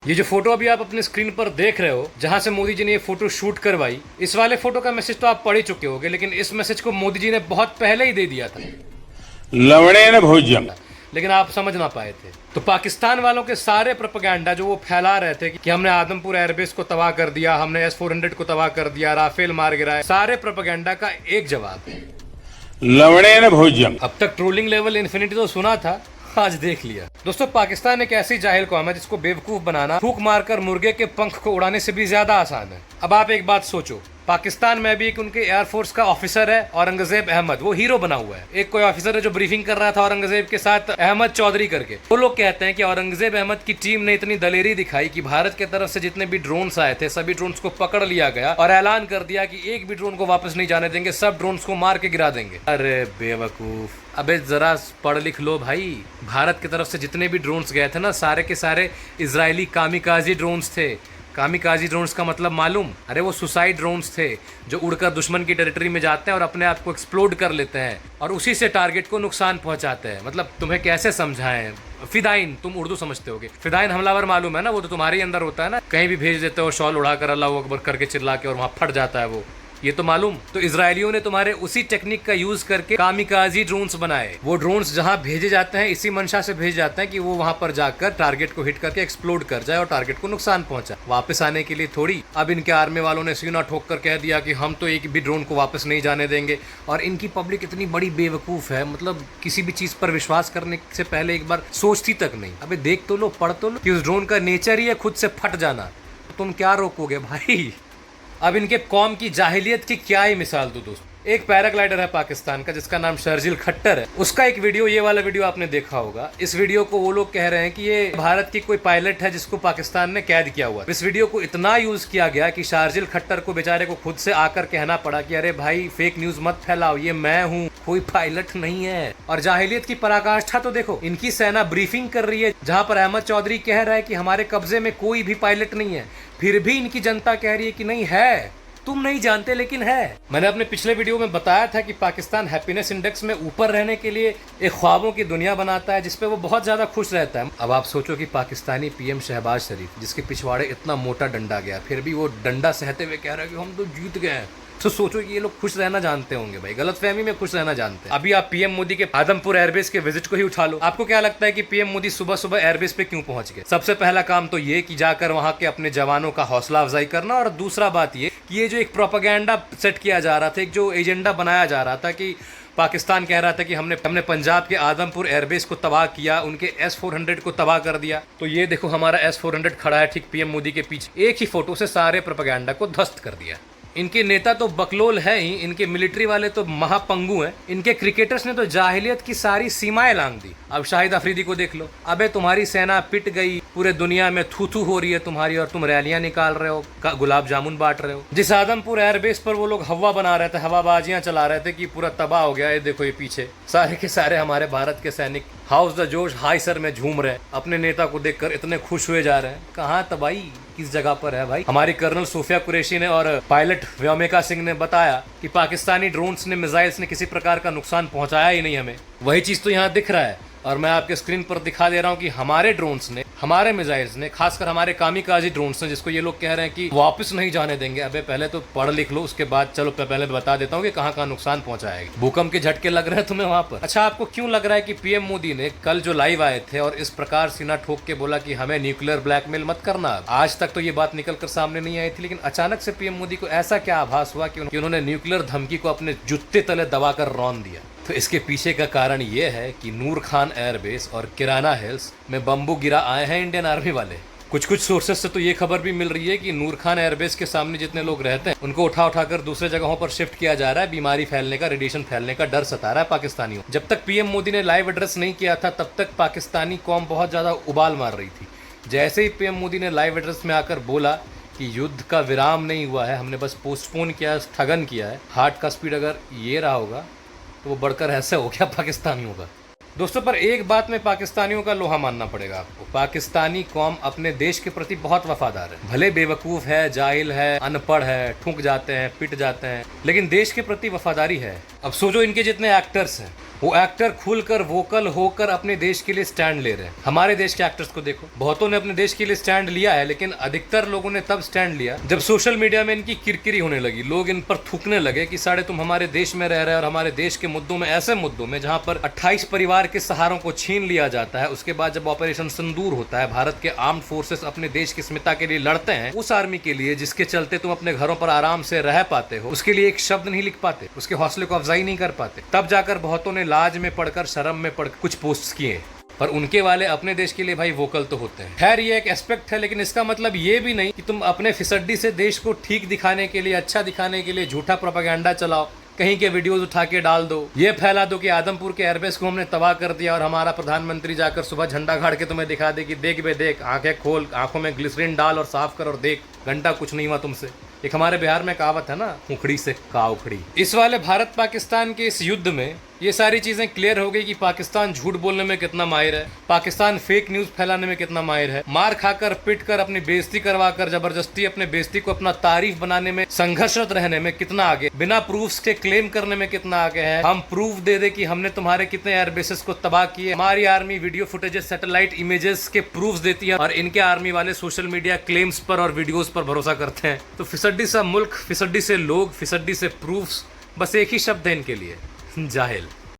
ये जो फोटो अभी आप अपने स्क्रीन पर देख रहे हो, जहां से मोदी जी ने ये फोटो शूट करवाई, इस वाले फोटो का मैसेज तो आप पढ़ ही चुके होंगे, लेकिन इस मैसेज को मोदी जी ने बहुत पहले ही दे दिया था। लवणेन भोज्यम। लेकिन आप समझ ना पाए थे। तो पाकिस्तान वालों के सारे प्रोपेगेंडा जो वो फैला रहे थे कि हमने आदमपुर एयरबेस को तबाह कर दिया, हमने S-400 को तबाह कर दिया, राफेल मार गिराए, सारे प्रोपेगेंडा का एक जवाब है, लवणेन भोज्यम। अब तक ट्रोलिंग लेवल इन्फिनिटी तो सुना था, आज देख लिया। दोस्तों, पाकिस्तान एक ऐसी जाहिल कौम है जिसको बेवकूफ बनाना फूक मारकर मुर्गे के पंख को उड़ाने से भी ज्यादा आसान है। अब आप एक बात सोचो, पाकिस्तान में भी एक उनके एयरफोर्स का ऑफिसर है औरंगजेब अहमद, वो हीरो बना हुआ है। एक कोई ऑफिसर है जो ब्रीफिंग कर रहा था औरंगजेब के साथ, अहमद चौधरी करके। वो लोग कहते हैं कि औरंगजेब अहमद की टीम ने इतनी दलेरी दिखाई कि भारत की तरफ से जितने भी ड्रोन्स आए थे सभी ड्रोन्स को पकड़ लिया गया और ऐलान कर दिया कि एक भी ड्रोन को वापस नहीं जाने देंगे, सब ड्रोन्स को मार के गिरा देंगे। अरे बेवकूफ, अबे जरा पढ़ लिख लो भाई। भारत की तरफ से जितने भी ड्रोन्स गए थे ना, सारे के सारे इजरायली कामिकाजी ड्रोन्स थे। कामिकाजी ड्रोन्स का मतलब मालूम? अरे वो सुसाइड ड्रोन्स थे जो उड़कर दुश्मन की टेरिटरी में जाते हैं और अपने आप को एक्सप्लोड कर लेते हैं और उसी से टारगेट को नुकसान पहुंचाते हैं। मतलब तुम्हें कैसे समझाएं? फिदाइन, तुम उर्दू समझते होगे, फिदाइन हमलावर मालूम है ना, वो तो तुम्हारे ही अंदर होता है ना, कहीं भी भेज देते हो शॉल उड़ाकर अल्लाह अकबर करके चिल्ला के और वहां फट जाता है वो, ये तो मालूम। तो इजरायलियों ने तुम्हारे उसी टेक्निक का यूज करके कामिकाजी ड्रोन्स बनाए। वो ड्रोन्स जहां भेजे जाते हैं इसी मंशा से भेजे जाते हैं कि वो वहां पर जाकर टारगेट को हिट करके एक्सप्लोड कर जाए और टारगेट को नुकसान पहुंचा, वापस आने के लिए थोड़ी। अब इनके आर्मी वालों ने सीना ठोक कर कह दिया कि हम तो एक भी ड्रोन को वापस नहीं जाने देंगे। और इनकी पब्लिक इतनी बड़ी बेवकूफ है, मतलब किसी भी चीज पर विश्वास करने से पहले एक बार सोचती तक नहीं। अबे देख तो लो, पढ़ तो लो कि उस ड्रोन का नेचर ही है खुद से फट जाना, तो तुम क्या रोकोगे भाई? अब इनके कौम की जाहिलियत की क्या ही मिसाल दूं दोस्तों। एक पैराग्लाइडर है पाकिस्तान का जिसका नाम शर्जिल खट्टर है, उसका एक वीडियो, ये वाला वीडियो आपने देखा होगा। इस वीडियो को वो लोग कह रहे हैं कि ये भारत की कोई पायलट है जिसको पाकिस्तान ने कैद किया हुआ। इस वीडियो को इतना यूज किया गया कि शार्जिल खट्टर को बेचारे को खुद से आकर कहना पड़ा कि अरे भाई फेक न्यूज मत फैलाओ, ये मैं हूँ, कोई पायलट नहीं है। और जाहिलियत की पराकाष्ठा तो देखो, इनकी सेना ब्रीफिंग कर रही है जहां पर अहमद चौधरी कह रहा है कि हमारे कब्जे में कोई भी पायलट नहीं है, फिर भी इनकी जनता कह रही है कि नहीं है, तुम नहीं जानते लेकिन है। मैंने अपने पिछले वीडियो में बताया था कि पाकिस्तान हैप्पीनेस इंडेक्स में ऊपर रहने के लिए एक ख्वाबों की दुनिया बनाता है जिसपे वो बहुत ज्यादा खुश रहता है। अब आप सोचो कि पाकिस्तानी पीएम शहबाज शरीफ, जिसके पिछवाड़े इतना मोटा डंडा गया, फिर भी वो डंडा सहते हुए कह रहा है कि हम तो जीत गए हैं। तो सोचो कि ये लोग खुश रहना जानते होंगे भाई, गलतफहमी में खुश रहना जानते हैं। अभी आप पीएम मोदी के आदमपुर एयरबेस के विजिट को ही उठा लो। आपको क्या लगता है कि पीएम मोदी सुबह सुबह एयरबेस पे क्यों पहुंच गए? सबसे पहला काम तो ये कि जाकर वहां के अपने जवानों का हौसला अफजाई करना, और दूसरा बात ये कि ये जो एक प्रोपेगेंडा सेट किया जा रहा था, एक जो एजेंडा बनाया जा रहा था कि पाकिस्तान कह रहा था कि हमने पंजाब के आदमपुर एयरबेस को तबाह किया, उनके S-400 को तबाह कर दिया। तो ये देखो हमारा S-400 खड़ा है ठीक पीएम मोदी के पीछे, एक ही फोटो से सारे प्रोपेगेंडा को ध्वस्त कर दिया। इनके नेता तो बकलोल है ही, इनके मिलिट्री वाले तो महापंगु हैं, इनके क्रिकेटर्स ने तो जाहिलियत की सारी सीमाएं लांघ दी। अब शाहिद अफरीदी को देख लो, अबे तुम्हारी सेना पिट गई, पूरे दुनिया में थू थू हो रही है तुम्हारी, और तुम रैलियां निकाल रहे हो, गुलाब जामुन बांट रहे हो। जिस आदमपुर एयरबेस पर वो लोग हवा बना रहे थे, हवाबाजियां चला रहे थे कि पूरा तबाह हो गया, ये देखो ये पीछे सारे के सारे हमारे भारत के सैनिक हाउस द जोश हाई सर में झूम रहे हैं, अपने नेता को देखकर इतने खुश हुए जा रहे हैं। कहाँ तबाही किस जगह पर है भाई? हमारी कर्नल सूफिया कुरैशी ने और पायलट व्योमिका सिंह ने बताया कि पाकिस्तानी ड्रोन्स ने, मिसाइल्स ने किसी प्रकार का नुकसान पहुंचाया ही नहीं हमें। वही चीज तो यहाँ दिख रहा है और मैं आपके स्क्रीन पर दिखा दे रहा हूँ कि हमारे ड्रोन्स ने, हमारे मिसाइल्स ने, खासकर हमारे कामिकाजी ड्रोन्स ने, जिसको ये लोग कह रहे हैं कि वापस नहीं जाने देंगे। अबे पहले तो पढ़ लिख लो, उसके बाद चलो पहले बता देता हूँ कि कहाँ कहाँ नुकसान पहुंचाएगी। भूकंप के झटके लग रहे हैं तुम्हें वहां पर? अच्छा, आपको क्यों लग रहा है कि पीएम मोदी ने कल जो लाइव आए थे और इस प्रकार सीना ठोक के बोला कि हमें न्यूक्लियर ब्लैकमेल मत करना? आज तक तो ये बात निकल कर सामने नहीं आई थी, लेकिन अचानक से पीएम मोदी को ऐसा क्या आभास हुआ कि उन्होंने न्यूक्लियर धमकी को अपने जूते तले दबाकर रौंद दिया? तो इसके पीछे का कारण ये है कि नूर खान एयरबेस और किराना हिल्स में बम्बू गिरा आए हैं इंडियन आर्मी वाले। कुछ सोर्सेस से तो ये खबर भी मिल रही है कि नूर खान एयरबेस के सामने जितने लोग रहते हैं उनको उठा कर दूसरे जगहों पर शिफ्ट किया जा रहा है। बीमारी फैलने का, रेडिएशन फैलने का डर सता रहा है पाकिस्तानियों। जब तक पीएम मोदी ने लाइव एड्रेस नहीं किया था तब तक पाकिस्तानी कौम बहुत ज्यादा उबाल मार रही थी। जैसे ही पीएम मोदी ने लाइव एड्रेस में आकर बोला कि युद्ध का विराम नहीं हुआ है, हमने बस पोस्टपोन किया, स्थगन किया है, हार्ट का स्पीड अगर ये रहा होगा तो वो बढ़कर ऐसे हो गया पाकिस्तानियों का। दोस्तों, पर एक बात में पाकिस्तानियों का लोहा मानना पड़ेगा आपको, पाकिस्तानी कौम अपने देश के प्रति बहुत वफादार है। भले बेवकूफ है, जाहिल है, अनपढ़ है, ठुक जाते हैं, पिट जाते हैं, लेकिन देश के प्रति वफादारी है। अब सोचो इनके जितने एक्टर्स हैं, वो एक्टर खुलकर वोकल होकर अपने देश के लिए स्टैंड ले रहे हैं। हमारे देश के एक्टर्स को देखो, बहुतों ने अपने देश के लिए स्टैंड लिया है, लेकिन अधिकतर लोगों ने तब स्टैंड लिया जब सोशल मीडिया में इनकी किरकिरी होने लगी। लोग इन पर थूकने लगे कि साढ़े तुम हमारे देश में रह रहे हो और हमारे देश के मुद्दों में, ऐसे मुद्दों में जहां पर 28 परिवार के सहारों को छीन लिया जाता है, उसके बाद जब ऑपरेशन सिंदूर होता है, भारत के आर्म्ड फोर्सेस अपने देश की अस्मिता के लिए लड़ते हैं, उस आर्मी के लिए जिसके चलते तुम अपने घरों पर आराम से रह पाते हो, उसके लिए एक शब्द नहीं लिख पाते, उसके हौसले को अफजाई नहीं कर पाते। तब जाकर बहुतों ने लाज में पढ़कर, शर्म में पढ़कर कुछ पोस्ट किए, पर उनके वाले अपने देश के लिए भाई वोकल तो होते हैं। खैर ये एक एस्पेक्ट है, लेकिन इसका मतलब ये भी नहीं कि तुम अपने फिसड्डी से देश को ठीक दिखाने के लिए, अच्छा दिखाने के लिए झूठा प्रोपेगेंडा चलाओ, कहीं के वीडियोस उठा के डाल दो, ये फैला दो कि आदमपुर के एयरबेस को हमने तबाह कर दिया और हमारा प्रधानमंत्री जाकर सुबह झंडा गाड़ के तुम्हें दिखा दे कि देख बे देख, आंखें खोल, आंखों में ग्लिसरीन डाल और साफ कर और देख, घंटा कुछ नहीं हुआ तुमसे। एक हमारे बिहार में कहावत है ना, उखड़ी से काव उखड़ी। इस वाले भारत पाकिस्तान के इस युद्ध में ये सारी चीजें क्लियर हो गई कि पाकिस्तान झूठ बोलने में कितना माहिर है, पाकिस्तान फेक न्यूज फैलाने में कितना माहिर है, मार खाकर, पिट कर, अपनी बेइज्जती करवाकर, जबरदस्ती अपने बेइज्जती को अपना तारीफ बनाने में, संघर्षरत रहने में कितना आगे, बिना प्रूफ्स के क्लेम करने में कितना आगे है। हम प्रूफ दे दे कि हमने तुम्हारे कितने एयरबेसेस को तबाह किए, हमारी army video footages, satellite images के प्रूफ्स देती है, और इनके आर्मी वाले सोशल मीडिया क्लेम्स पर और वीडियोस पर भरोसा करते हैं। तो फिसड्डी सा मुल्क, फिसड्डी से लोग, फिसड्डी से प्रूफ्स, बस एक ही शब्द है इनके लिए, जाहिल।